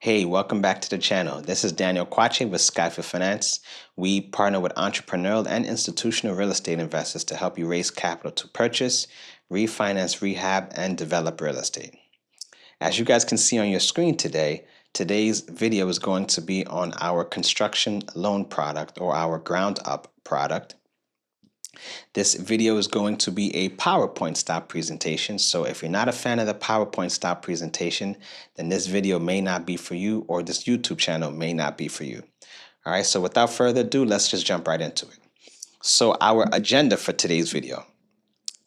Hey, welcome back to the channel. This is Daniel Kwache with Skyfield Finance. We partner with entrepreneurial and institutional real estate investors to help you raise capital to purchase, refinance, rehab, and develop real estate. As you guys can see on your screen today, today's video is going to be on our construction loan product or our ground up product. This video is going to be a PowerPoint style presentation, so if you're not a fan of the PowerPoint style presentation, then this video may not be for you, or this YouTube channel may not be for you. All right, so without further ado, let's just jump right into it. So our agenda for today's video.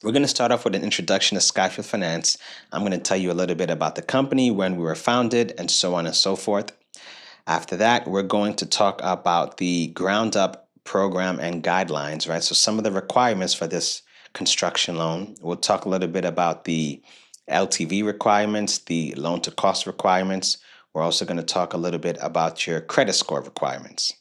We're going to start off with an introduction to Skyfield Finance. I'm going to tell you a little bit about the company, when we were founded, and so on and so forth. After that, we're going to talk about the ground up program and guidelines, right? So some of the requirements for this construction loan. We'll talk a little bit about the LTV requirements, the loan to cost requirements. We're also going to talk a little bit about your credit score requirements.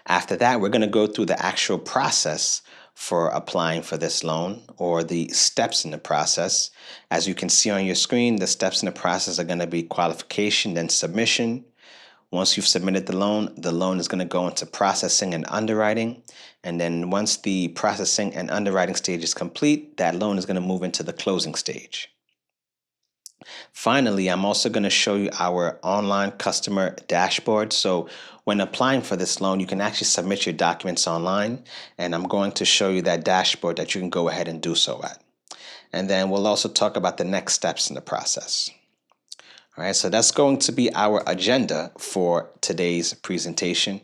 After that, we're going to go through the actual process for applying for this loan, or the steps in the process. As you can see on your screen, the steps in the process are going to be qualification, then submission. Once you've submitted the loan is going to go into processing and underwriting. And then once the processing and underwriting stage is complete, that loan is going to move into the closing stage. Finally, I'm also going to show you our online customer dashboard. So when applying for this loan, you can actually submit your documents online. And I'm going to show you that dashboard that you can go ahead and do so at. And then we'll also talk about the next steps in the process. All right, so that's going to be our agenda for today's presentation.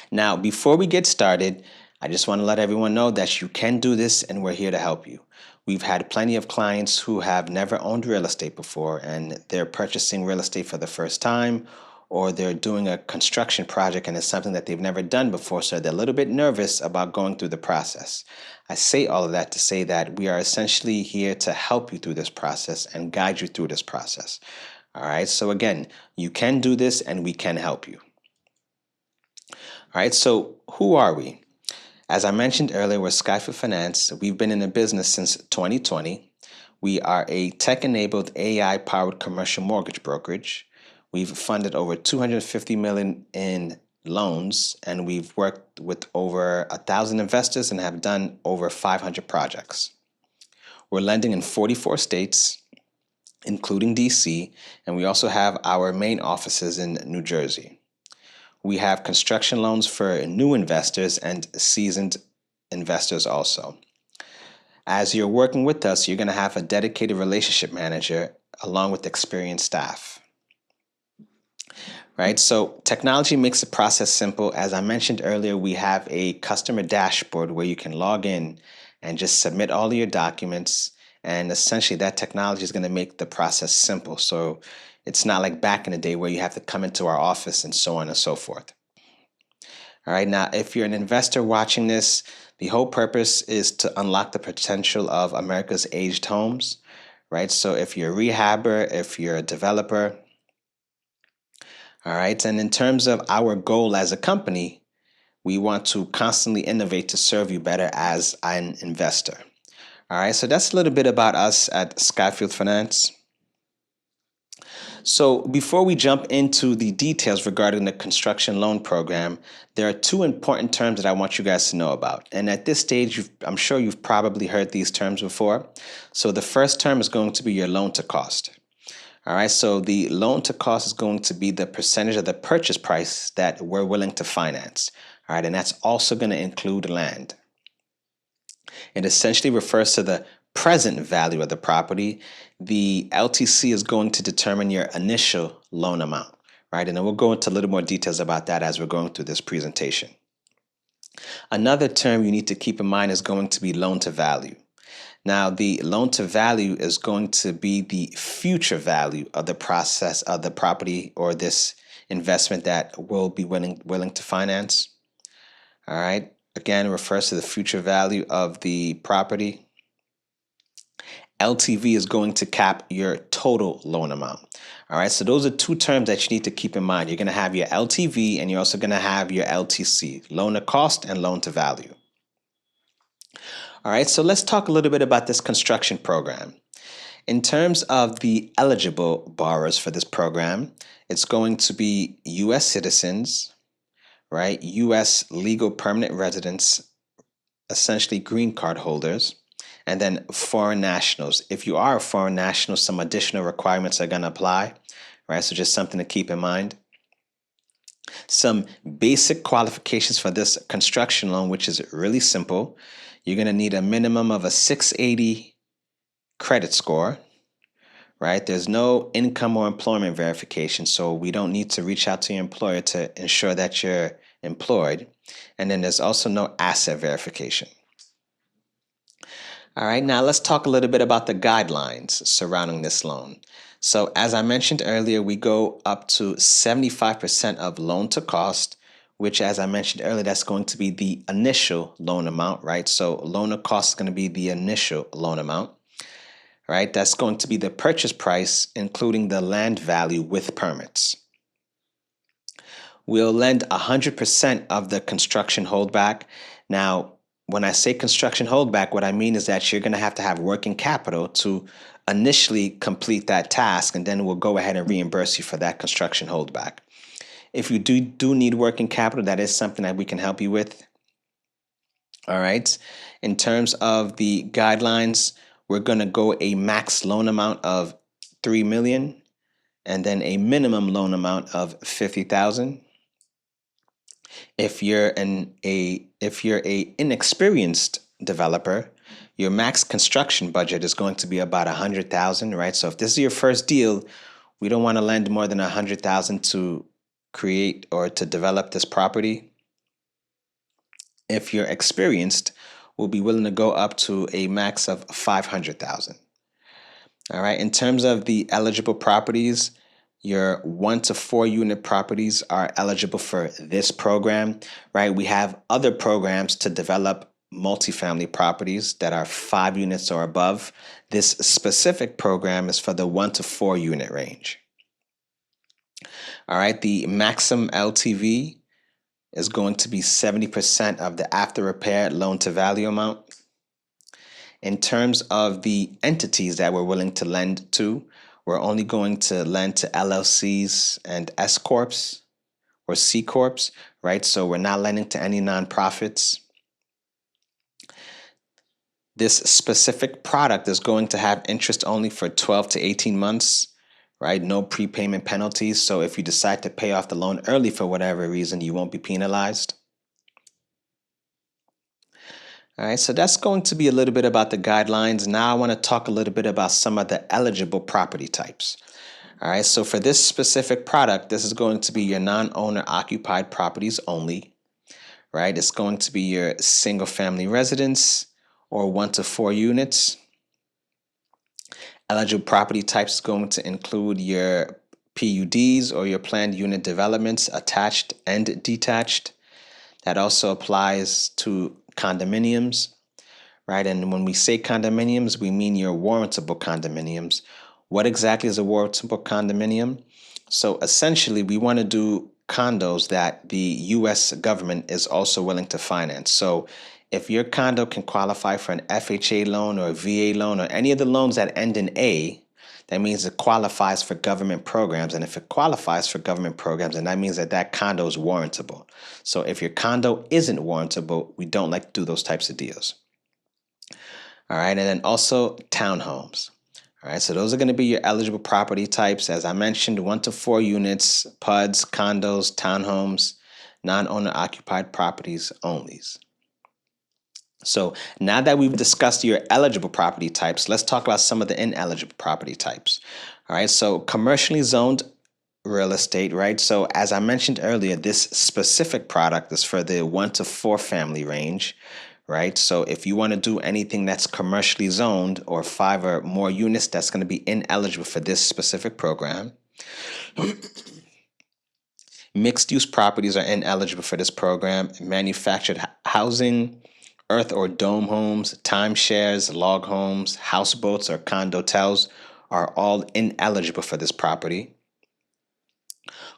Now, before we get started, I just want to let everyone know that you can do this and we're here to help you. We've had plenty of clients who have never owned real estate before, and they're purchasing real estate for the first time, or they're doing a construction project and it's something that they've never done before, so they're a little bit nervous about going through the process. I say all of that to say that we are essentially here to help you through this process and guide you through this process. All right, so again, you can do this and we can help you. All right, so who are we? As I mentioned earlier, we're Skyfield Finance. We've been in the business since 2020. We are a tech-enabled AI-powered commercial mortgage brokerage. We've funded over $250 million in loans, and we've worked with over 1,000 investors and have done over 500 projects. We're lending in 44 states, including DC, and we also have our main offices in New Jersey. We have construction loans for new investors and seasoned investors also. As you're working with us, you're going to have a dedicated relationship manager along with experienced staff. Right, so technology makes the process simple. As I mentioned earlier, we have a customer dashboard where you can log in and just submit all of your documents, and essentially that technology is going to make the process simple. So it's not like back in the day where you have to come into our office and so on and so forth. All right, now if you're an investor watching this, the whole purpose is to unlock the potential of America's aged homes, right? So if you're a rehabber, if you're a developer, all right, and in terms of our goal as a company, we want to constantly innovate to serve you better as an investor. All right, so that's a little bit about us at Skyfield Finance. So before we jump into the details regarding the construction loan program, there are two important terms that I want you guys to know about. And at this stage, I'm sure you've probably heard these terms before. So the first term is going to be your loan to cost. All right, so the loan to cost is going to be the percentage of the purchase price that we're willing to finance. All right, and that's also going to include land. It essentially refers to the present value of the property. The LTC is going to determine your initial loan amount, right? And then we'll go into a little more details about that as we're going through this presentation. Another term you need to keep in mind is going to be loan to value. Now, the loan to value is going to be the future value of the process of the property or this investment that we'll be willing to finance. All right. Again, it refers to the future value of the property. LTV is going to cap your total loan amount. All right, so those are two terms that you need to keep in mind. You're going to have your LTV and you're also going to have your LTC, loan to cost and loan to value. All right, so let's talk a little bit about this construction program. In terms of the eligible borrowers for this program, it's going to be U.S. citizens, right? U.S. legal permanent residents, essentially green card holders, and then foreign nationals. If you are a foreign national, some additional requirements are going to apply, right? So just something to keep in mind. Some basic qualifications for this construction loan, which is really simple. You're going to need a minimum of a 680 credit score, right? There's no income or employment verification, so we don't need to reach out to your employer to ensure that you're employed. And then there's also no asset verification. All right, now let's talk a little bit about the guidelines surrounding this loan. So, as I mentioned earlier, we go up to 75% of loan to cost, which, as I mentioned earlier, that's going to be the initial loan amount, right? So, loan to cost is going to be the initial loan amount, right? That's going to be the purchase price, including the land value with permits. We'll lend 100% of the construction holdback. Now, when I say construction holdback, what I mean is that you're going to have working capital to initially complete that task, and then we'll go ahead and reimburse you for that construction holdback. If you do need working capital, that is something that we can help you with. All right. In terms of the guidelines, we're going to go a max loan amount of $3 million and then a minimum loan amount of $50,000. If you're a inexperienced developer, your max construction budget is going to be about $100,000, right? So if this is your first deal, we don't want to lend more than $100,000 to create or to develop this property. If you're experienced, we'll be willing to go up to a max of $500,000. All right. In terms of the eligible properties, your 1 to 4 unit properties are eligible for this program, right? We have other programs to develop multifamily properties that are 5 units or above. This specific program is for the 1 to 4 unit range. All right, the maximum LTV is going to be 70% of the after repair loan to value amount. In terms of the entities that we're willing to lend to, we're only going to lend to LLCs and S Corps or C Corps, right? So we're not lending to any nonprofits. This specific product is going to have interest only for 12 to 18 months, right? No prepayment penalties. So if you decide to pay off the loan early for whatever reason, you won't be penalized. All right, so that's going to be a little bit about the guidelines. Now I want to talk a little bit about some of the eligible property types. All right, so for this specific product, this is going to be your non-owner occupied properties only, right? It's going to be your single family residence or 1 to 4 units. Eligible property types is going to include your PUDs or your planned unit developments, attached and detached. That also applies to condominiums, right? And when we say condominiums, we mean your warrantable condominiums. What exactly is a warrantable condominium? So essentially, we want to do condos that the U.S. government is also willing to finance. So if your condo can qualify for an FHA loan or a VA loan or any of the loans that end in A, that means it qualifies for government programs. And if it qualifies for government programs, then that means that that condo is warrantable. So if your condo isn't warrantable, we don't like to do those types of deals. All right, and then also townhomes. All right, so those are going to be your eligible property types. As I mentioned, 1 to 4 units, PUDs, condos, townhomes, non-owner occupied properties only. So now that we've discussed your eligible property types, let's talk about some of the ineligible property types. All right, so commercially zoned real estate, right? So as I mentioned earlier, this specific product is for the 1 to 4 family range, right? So if you want to do anything that's commercially zoned or 5 or more units, that's going to be ineligible for this specific program. Mixed use properties are ineligible for this program. Manufactured housing, earth or dome homes, timeshares, log homes, houseboats, or condotels are all ineligible for this property.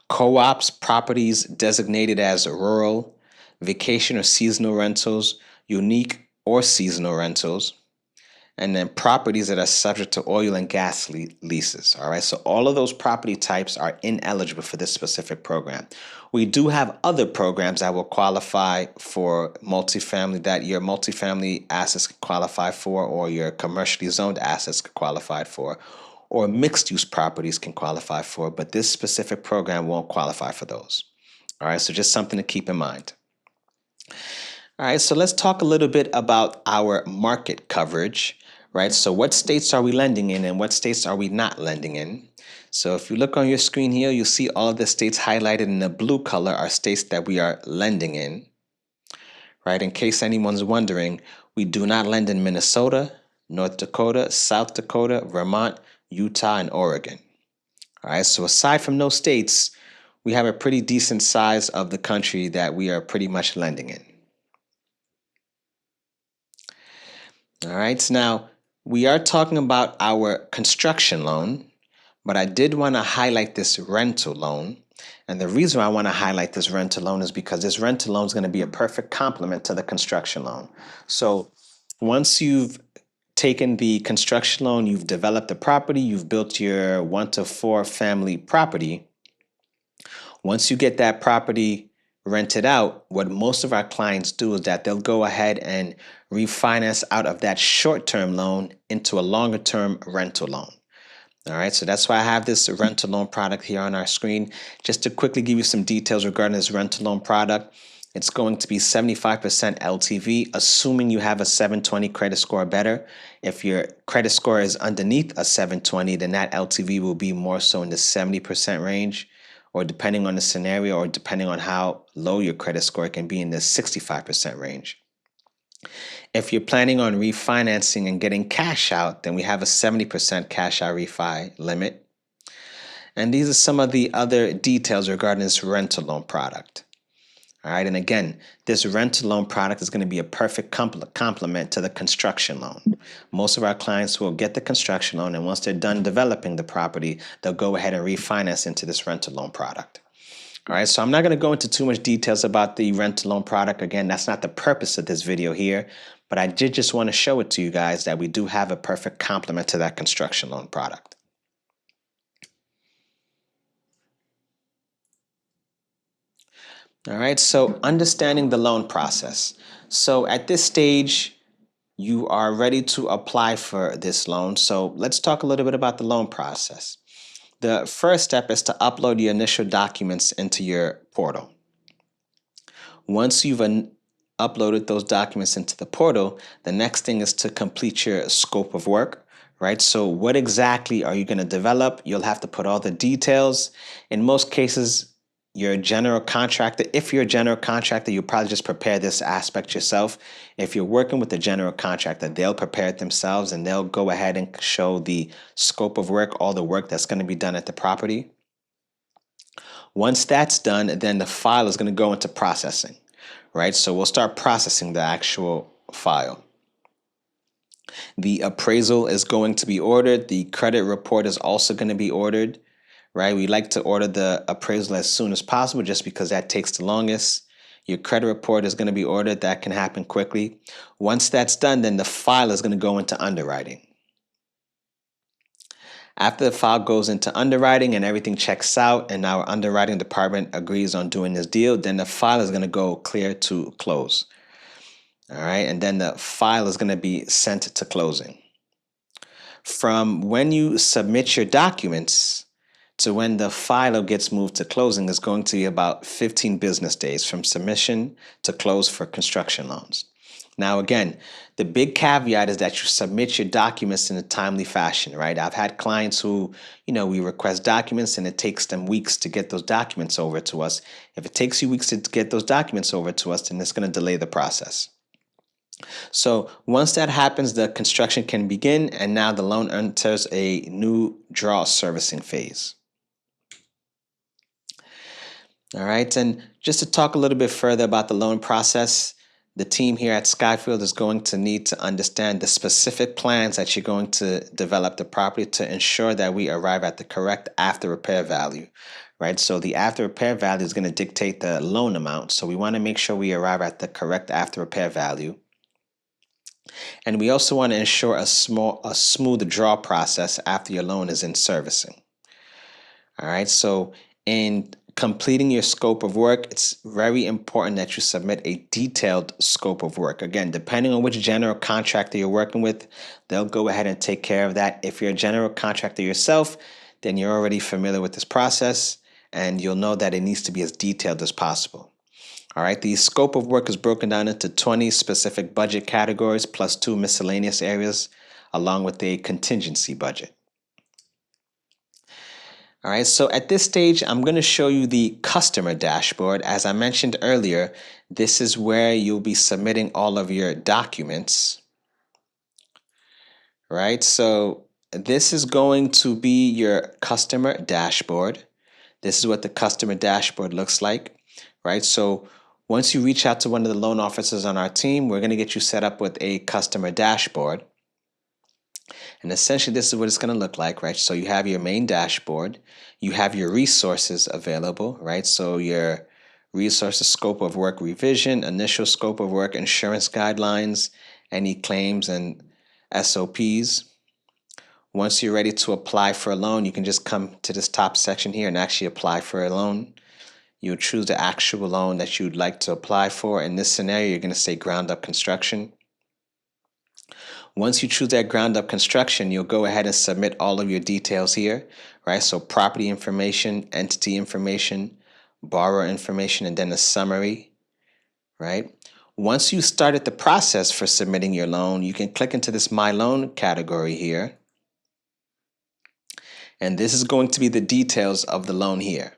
Co-ops, properties designated as rural, vacation or seasonal rentals, unique or seasonal rentals, and then properties that are subject to oil and gas leases. All right, so all of those property types are ineligible for this specific program. We do have other programs that will qualify for multifamily, that your multifamily assets can qualify for, or your commercially zoned assets can qualify for, or mixed use properties can qualify for, but this specific program won't qualify for those. All right, so just something to keep in mind. All right, so let's talk a little bit about our market coverage, right? So what states are we lending in and what states are we not lending in? So if you look on your screen here, you'll see all of the states highlighted in the blue color are states that we are lending in, right? In case anyone's wondering, we do not lend in Minnesota, North Dakota, South Dakota, Vermont, Utah, and Oregon. All right, so aside from those states, we have a pretty decent size of the country that we are pretty much lending in. All right, so now we are talking about our construction loan, but I did want to highlight this rental loan. And the reason I want to highlight this rental loan is because this rental loan is going to be a perfect complement to the construction loan. So once you've taken the construction loan, you've developed the property, you've built your 1 to 4 family property. Once you get that property rented out, what most of our clients do is that they'll go ahead and refinance out of that short-term loan into a longer-term rental loan. All right, so that's why I have this rental loan product here on our screen. Just to quickly give you some details regarding this rental loan product, it's going to be 75% LTV, assuming you have a 720 credit score or better. If your credit score is underneath a 720, then that LTV will be more so in the 70% range, or depending on the scenario, or depending on how low your credit score, it can be in the 65% range. If you're planning on refinancing and getting cash out, then we have a 70% cash out refi limit. And these are some of the other details regarding this rental loan product. All right, and again, this rental loan product is going to be a perfect complement to the construction loan. Most of our clients will get the construction loan, and once they're done developing the property, they'll go ahead and refinance into this rental loan product. All right, so I'm not going to go into too much details about the rental loan product. Again, that's not the purpose of this video here, but I did just want to show it to you guys that we do have a perfect complement to that construction loan product. All right, so understanding the loan process. So at this stage, you are ready to apply for this loan. So let's talk a little bit about the loan process. The first step is to upload your initial documents into your portal. Once you've uploaded those documents into the portal, the next thing is to complete your scope of work, right? So what exactly are you going to develop? You'll have to put all the details. In most cases, your general contractor, if you're a general contractor, you'll probably just prepare this aspect yourself. If you're working with a general contractor, they'll prepare it themselves and they'll go ahead and show the scope of work, all the work that's going to be done at the property. Once that's done, then the file is going to go into processing, right? So we'll start processing the actual file. The appraisal is going to be ordered. The credit report is also going to be ordered, right? We like to order the appraisal as soon as possible just because that takes the longest. Your credit report is going to be ordered. That can happen quickly. Once that's done, then the file is going to go into underwriting. After the file goes into underwriting and everything checks out and our underwriting department agrees on doing this deal, then the file is going to go clear to close. All right, and then the file is going to be sent to closing. From when you submit your documents to when the file gets moved to closing is going to be about 15 business days from submission to close for construction loans. Now, again, the big caveat is that you submit your documents in a timely fashion, right? I've had clients who, we request documents and it takes them weeks to get those documents over to us. If it takes you weeks to get those documents over to us, then it's going to delay the process. So once that happens, the construction can begin, and now the loan enters a new draw servicing phase. All right, and just to talk a little bit further about the loan process, the team here at Skyfield is going to need to understand the specific plans that you're going to develop the property to ensure that we arrive at the correct after repair value, right? So the after repair value is going to dictate the loan amount. So we want to make sure we arrive at the correct after repair value. And we also want to ensure a smooth draw process after your loan is in servicing. All right, so in completing your scope of work, it's very important that you submit a detailed scope of work. Again, depending on which general contractor you're working with, they'll go ahead and take care of that. If you're a general contractor yourself, then you're already familiar with this process and you'll know that it needs to be as detailed as possible. All right, the scope of work is broken down into 20 specific budget categories plus 2 miscellaneous areas, along with a contingency budget. All right, so at this stage, I'm going to show you the customer dashboard. As I mentioned earlier, this is where you'll be submitting all of your documents. Right, so this is going to be your customer dashboard. This is what the customer dashboard looks like. Right, so once you reach out to one of the loan officers on our team, we're going to get you set up with a customer dashboard. And essentially, this is what it's going to look like, right? So you have your main dashboard, you have your resources available, right? So your resources, scope of work revision, initial scope of work, insurance guidelines, any claims and SOPs. Once you're ready to apply for a loan, you can just come to this top section here and actually apply for a loan. You'll choose the actual loan that you'd like to apply for. In this scenario, you're going to say ground up construction. Once you choose that ground up construction, you'll go ahead and submit all of your details here, right? So property information, entity information, borrower information, and then a summary, right? Once you started the process for submitting your loan, you can click into this My Loan category here. And this is going to be the details of the loan here.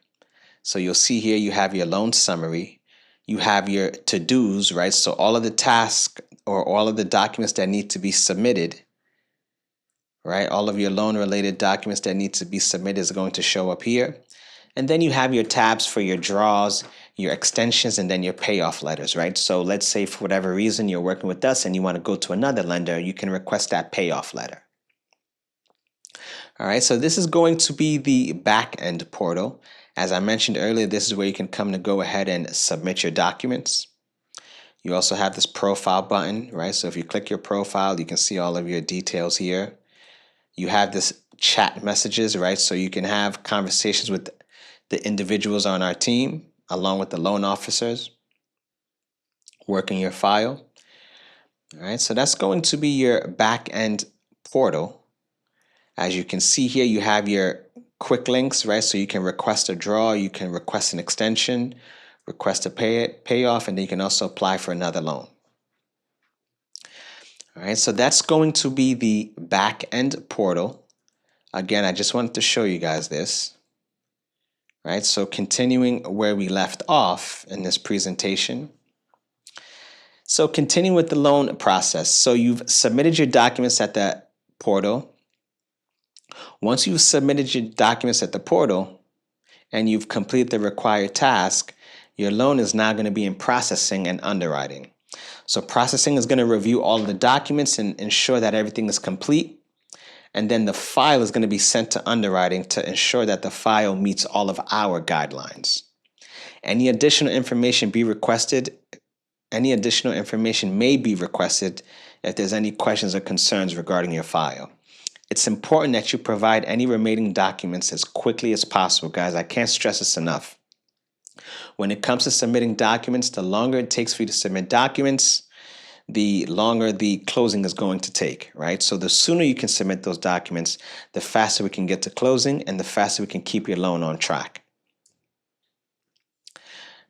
So you'll see here you have your loan summary, you have your to-dos, right? So all of the tasks or all of the documents that need to be submitted, right? All of your loan related documents that need to be submitted is going to show up here. And then you have your tabs for your draws, your extensions, and then your payoff letters, right? So let's say for whatever reason you're working with us and you want to go to another lender, you can request that payoff letter. All right, so this is going to be the back end portal. As I mentioned earlier, this is where you can come to go ahead and submit your documents. You also have this profile button, right? So if you click your profile, you can see all of your details here. You have this chat messages, right? So you can have conversations with the individuals on our team, along with the loan officers working your file. All right, so that's going to be your back end portal. As you can see here, you have your quick links, right? So you can request a draw, you can request an extension, request a payoff, and then you can also apply for another loan. All right, so that's going to be the back end portal. Again, I just wanted to show you guys this. Right, so continuing where we left off in this presentation. So continuing with the loan process. So you've submitted your documents at the portal. Once you've submitted your documents at the portal and you've completed the required task, your loan is now going to be in processing and underwriting. So processing is going to review all of the documents and ensure that everything is complete. And then the file is going to be sent to underwriting to ensure that the file meets all of our guidelines. Any additional information may be requested if there's any questions or concerns regarding your file. It's important that you provide any remaining documents as quickly as possible, guys. I can't stress this enough. When it comes to submitting documents, the longer it takes for you to submit documents, the longer the closing is going to take, right? So the sooner you can submit those documents, the faster we can get to closing and the faster we can keep your loan on track.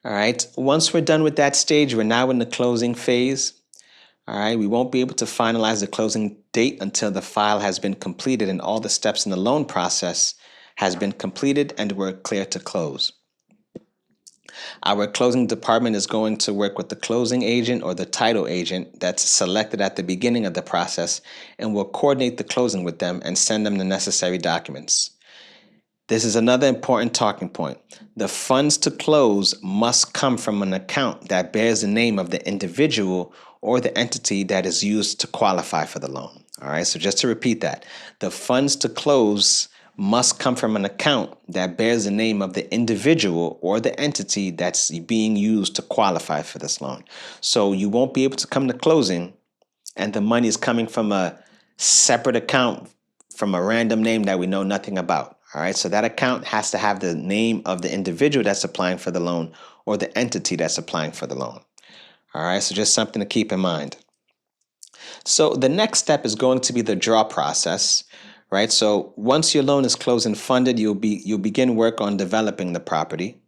All right, once we're done with that stage, we're now in the closing phase. All right, we won't be able to finalize the closing date until the file has been completed and all the steps in the loan process has been completed and we're clear to close. Our closing department is going to work with the closing agent or the title agent that's selected at the beginning of the process and will coordinate the closing with them and send them the necessary documents. This is another important talking point. The funds to close must come from an account that bears the name of the individual or the entity that is used to qualify for the loan. All right, so just to repeat that, the funds to close must come from an account that bears the name of the individual or the entity that's being used to qualify for this loan. So you won't be able to come to closing and the money is coming from a separate account from a random name that we know nothing about. All right, so that account has to have the name of the individual that's applying for the loan or the entity that's applying for the loan. All right, so just something to keep in mind. So the next step is going to be the draw process, right? So once your loan is closed and funded, you'll begin work on developing the property.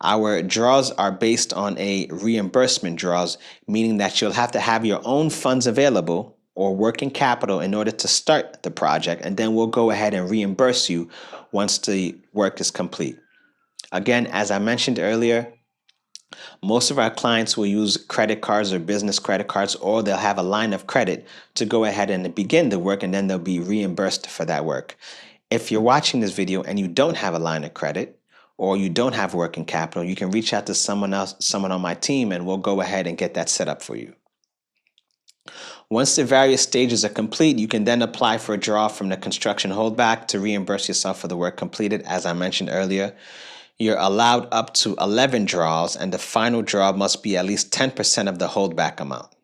Our draws are based on a reimbursement draws, meaning that you'll have to have your own funds available or working capital in order to start the project, and then we'll go ahead and reimburse you once the work is complete. Again, as I mentioned earlier, most of our clients will use credit cards or business credit cards, or they'll have a line of credit to go ahead and begin the work, and then they'll be reimbursed for that work. If you're watching this video and you don't have a line of credit or you don't have working capital, you can reach out to someone else, someone on my team, and we'll go ahead and get that set up for you. Once the various stages are complete, you can then apply for a draw from the construction holdback to reimburse yourself for the work completed. As I mentioned earlier, you're allowed up to 11 draws, and the final draw must be at least 10% of the holdback amount.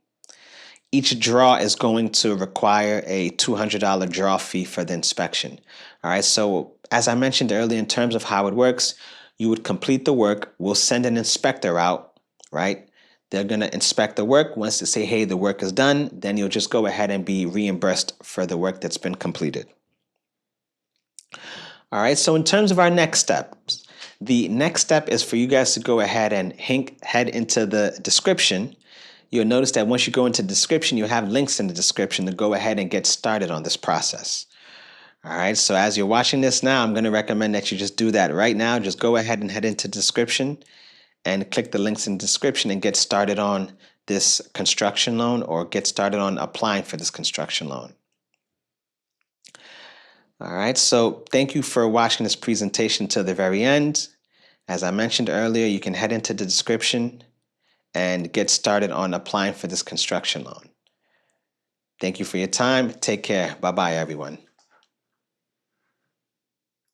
Each draw is going to require a $200 draw fee for the inspection. All right, so as I mentioned earlier, in terms of how it works, you would complete the work, we'll send an inspector out, right? They're going to inspect the work. Once they say, hey, the work is done, then you'll just go ahead and be reimbursed for the work that's been completed. All right, so in terms of our next steps, the next step is for you guys to go ahead and head into the description. You'll notice that once you go into the description, you have links in the description to go ahead and get started on this process. All right, so as you're watching this now, I'm going to recommend that you just do that right now. Just go ahead and head into the description and click the links in the description and get started on this construction loan, or get started on applying for this construction loan. All right, so thank you for watching this presentation to the very end. As I mentioned earlier, you can head into the description and get started on applying for this construction loan. Thank you for your time. Take care. Bye-bye, everyone.